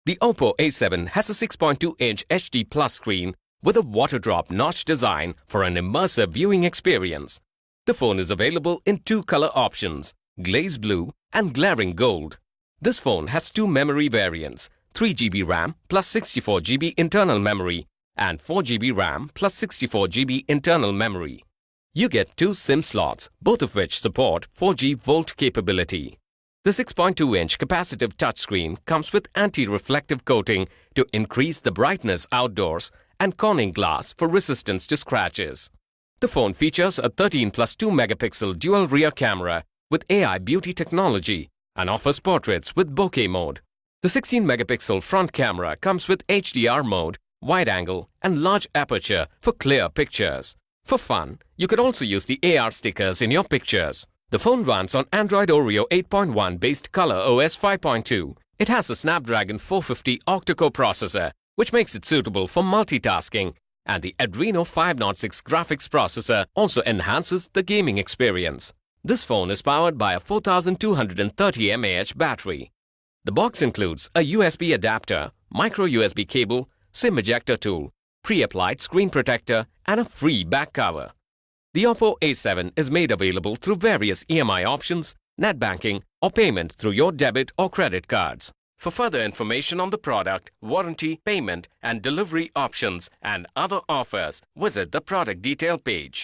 The OPPO A7 has a 6.2-inch HD Plus screen with a water drop notch design for an immersive viewing experience. The phone is available in two color options, Glaze Blue and Glaring Gold. This phone has two memory variants, 3GB RAM plus 64GB internal memory and 4GB RAM plus 64GB internal memory. You get two SIM slots, both of which support 4G Volt capability. The 6.2-inch capacitive touchscreen comes with anti-reflective coating to increase the brightness outdoors and Corning glass for resistance to scratches. The phone features a 13+2-megapixel dual rear camera with AI beauty technology and offers portraits with bokeh mode. The 16-megapixel front camera comes with HDR mode, wide angle and large aperture for clear pictures. For fun, you could also use the AR stickers in your pictures. The phone runs on Android Oreo 8.1 based ColorOS 5.2. It has a Snapdragon 450 octa-core processor, which makes it suitable for multitasking, and the Adreno 506 graphics processor also enhances the gaming experience. This phone is powered by a 4230 mAh battery. The box includes a USB adapter, micro USB cable, SIM ejector tool, pre-applied screen protector, and a free back cover. The OPPO A7 is made available through various EMI options, net banking, or payment through your debit or credit cards. For further information on the product, warranty, payment, and delivery options and other offers, visit the product detail page.